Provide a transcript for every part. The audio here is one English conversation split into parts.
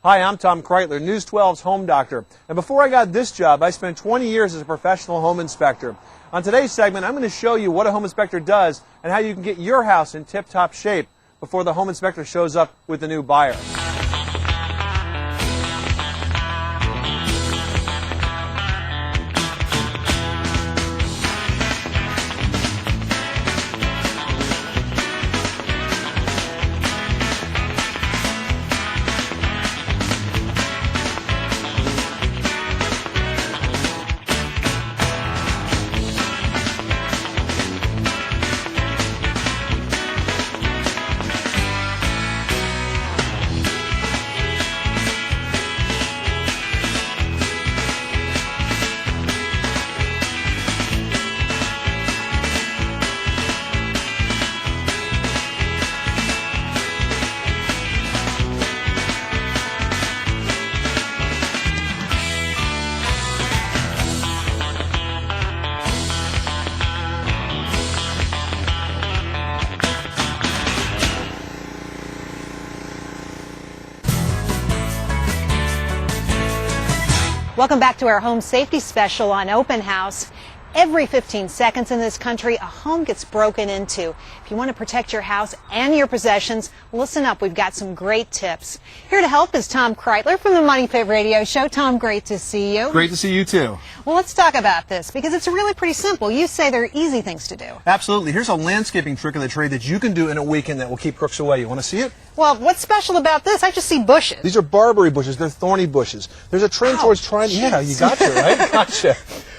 Hi, I'm Tom Kraeutler, News 12's home doctor. And before I got this job, I spent 20 years as a professional home inspector. On today's segment, I'm going to show you what a home inspector does and how you can get your house in tip-top shape before the home inspector shows up with the new buyer. Welcome back to our home safety special on Open House. Every 15 seconds in this country, a home gets broken into. If you want to protect your house and your possessions, listen up. We've got some great tips. Here to help is Tom Kraeutler from the Money Pit Radio Show. Tom, great to see you. Great to see you, too. Well, let's talk about this because it's really pretty simple. You say there are easy things to do. Absolutely. Here's a landscaping trick of the trade that you can do in a weekend that will keep crooks away. You want to see it? Well, what's special about this? I just see bushes. These are barberry bushes. They're thorny bushes. There's a trend towards trying... Yeah, you gotcha, right? Gotcha.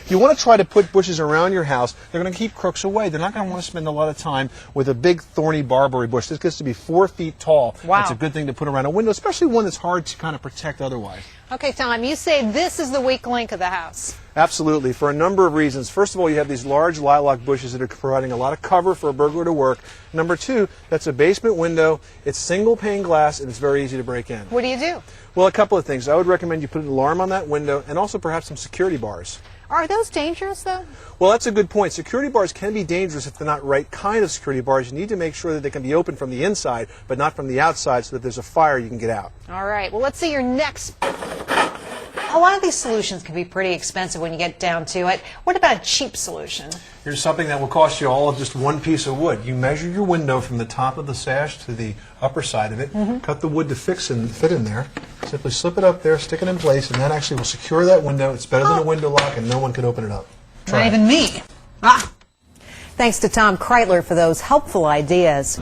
You want to try to put bushes around your house. They're going to keep crooks away. They're not going to want to spend a lot of time with a big thorny barberry bush. This gets to be 4 feet tall. Wow. It's a good thing to put around a window, especially one that's hard to kind of protect otherwise. Okay, Tom, you say this is the weak link of the house. Absolutely, for a number of reasons. First of all, you have these large lilac bushes that are providing a lot of cover for a burglar to work. Number two, that's a basement window. It's single pane glass, and it's very easy to break in. What do you do? Well, a couple of things. I would recommend you put an alarm on that window and also perhaps some security bars. Are those dangerous, though? Well, that's a good point. Security bars can be dangerous if they're not right kind of security bars. You need to make sure that they can be open from the inside, but not from the outside, so that if there's a fire, you can get out. All right. Well, let's see your next... A lot of these solutions can be pretty expensive when you get down to it. What about a cheap solution? Here's something that will cost you all of just one piece of wood. You measure your window from the top of the sash to the upper side of it, cut the wood to fit in there, simply slip it up there, stick it in place, and that actually will secure that window. It's better than a window lock, and no one can open it up. Not even me. Thanks to Tom Kraeutler for those helpful ideas.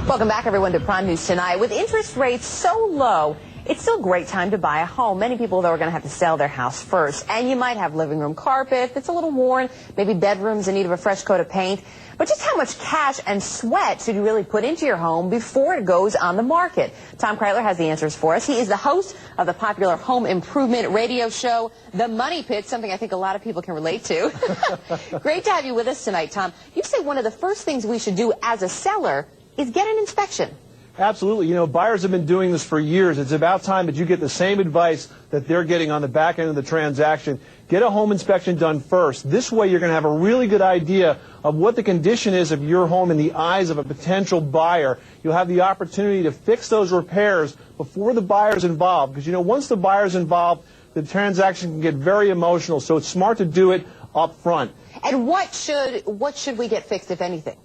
Welcome back, everyone, to Prime News Tonight. With interest rates so low, it's still a great time to buy a home. Many people, though, are going to have to sell their house first. And you might have living room carpet that's a little worn, maybe bedrooms in need of a fresh coat of paint. But just how much cash and sweat should you really put into your home before it goes on the market? Tom Kraeutler has the answers for us. He is the host of the popular home improvement radio show, The Money Pit, something I think a lot of people can relate to. Great to have you with us tonight, Tom. You say one of the first things we should do as a seller is get an inspection. Absolutely. You know, buyers have been doing this for years. It's about time that you get the same advice that they're getting on the back end of the transaction. Get a home inspection done first. This way you're going to have a really good idea of what the condition is of your home in the eyes of a potential buyer. You'll have the opportunity to fix those repairs before the buyer's involved. Because, you know, once the buyer's involved, the transaction can get very emotional. So it's smart to do it up front. And what should we get fixed, if anything?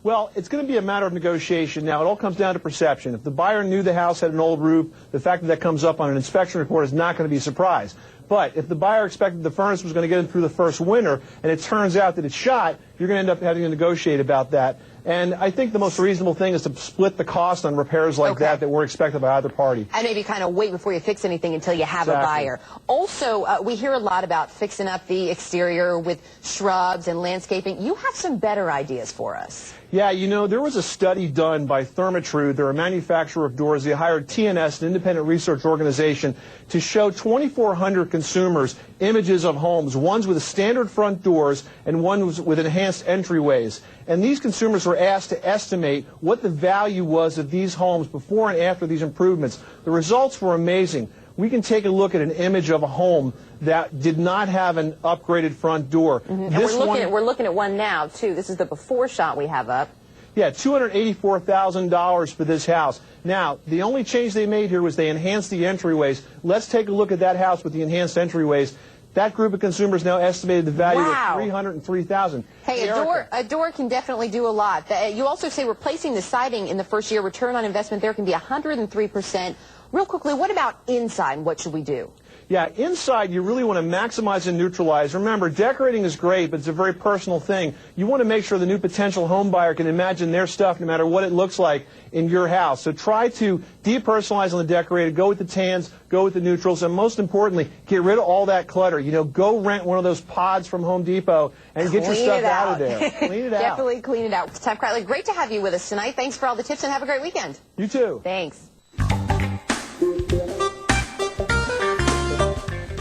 Well, it's going to be a matter of negotiation. Now, it all comes down to perception. If the buyer knew the house had an old roof, the fact that that comes up on an inspection report is not going to be a surprise. But if the buyer expected the furnace was going to get in through the first winter, and it turns out that it's shot, you're going to end up having to negotiate about that. And I think the most reasonable thing is to split the cost on repairs like that were expected by either party. And maybe kind of wait before you fix anything until you have a buyer. Also, we hear a lot about fixing up the exterior with shrubs and landscaping. You have some better ideas for us. Yeah, you know, there was a study done by Thermatrude. They're a manufacturer of doors. They hired TNS, an independent research organization, to show 2,400 consumers images of homes, ones with standard front doors and ones with enhanced entryways. And these consumers were asked to estimate what the value was of these homes before and after these improvements. The results were amazing. We can take a look at an image of a home that did not have an upgraded front door. And we're looking at one now, too. This is the before shot we have up. Yeah, $284,000 for this house. Now, the only change they made here was they enhanced the entryways. Let's take a look at that house with the enhanced entryways. That group of consumers now estimated the value at $303,000. Hey, a door can definitely do a lot. You also say replacing the siding in the first year, return on investment there can be 103%. Real quickly, what about inside? What should we do? Yeah, inside you really want to maximize and neutralize. Remember, decorating is great, but it's a very personal thing. You want to make sure the new potential home buyer can imagine their stuff no matter what it looks like in your house. So try to depersonalize on the decorator, go with the tans, go with the neutrals, and most importantly, get rid of all that clutter. You know, go rent one of those pods from Home Depot and get your stuff out of there. Clean it out. Definitely clean it out. Tom Kraeutler, great to have you with us tonight. Thanks for all the tips and have a great weekend. You too. Thanks.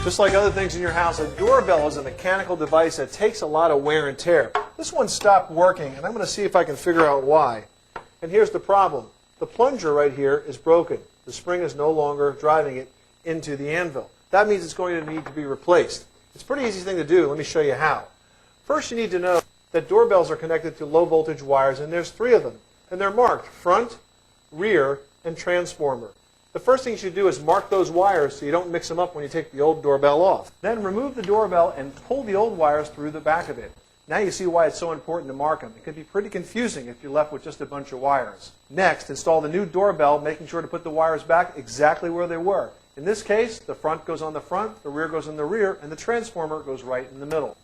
Just like other things in your house, a doorbell is a mechanical device that takes a lot of wear and tear. This one stopped working, and I'm going to see if I can figure out why. And here's the problem. The plunger right here is broken. The spring is no longer driving it into the anvil. That means it's going to need to be replaced. It's a pretty easy thing to do. Let me show you how. First, you need to know that doorbells are connected to low voltage wires, and there's 3 of them. And they're marked front, rear, and transformer. The first thing you should do is mark those wires so you don't mix them up when you take the old doorbell off. Then remove the doorbell and pull the old wires through the back of it. Now you see why it's so important to mark them. It can be pretty confusing if you're left with just a bunch of wires. Next, install the new doorbell, making sure to put the wires back exactly where they were. In this case, the front goes on the front, the rear goes in the rear, and the transformer goes right in the middle.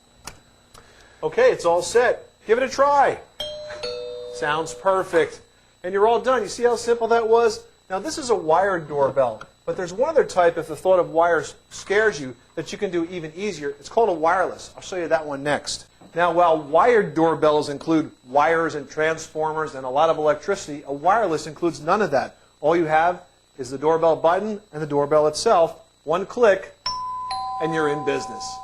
Okay, it's all set. Give it a try. Sounds perfect. And you're all done. You see how simple that was? Now, this is a wired doorbell, but there's one other type, if the thought of wires scares you, that you can do even easier. It's called a wireless. I'll show you that one next. Now, while wired doorbells include wires and transformers and a lot of electricity, a wireless includes none of that. All you have is the doorbell button and the doorbell itself. One click, and you're in business.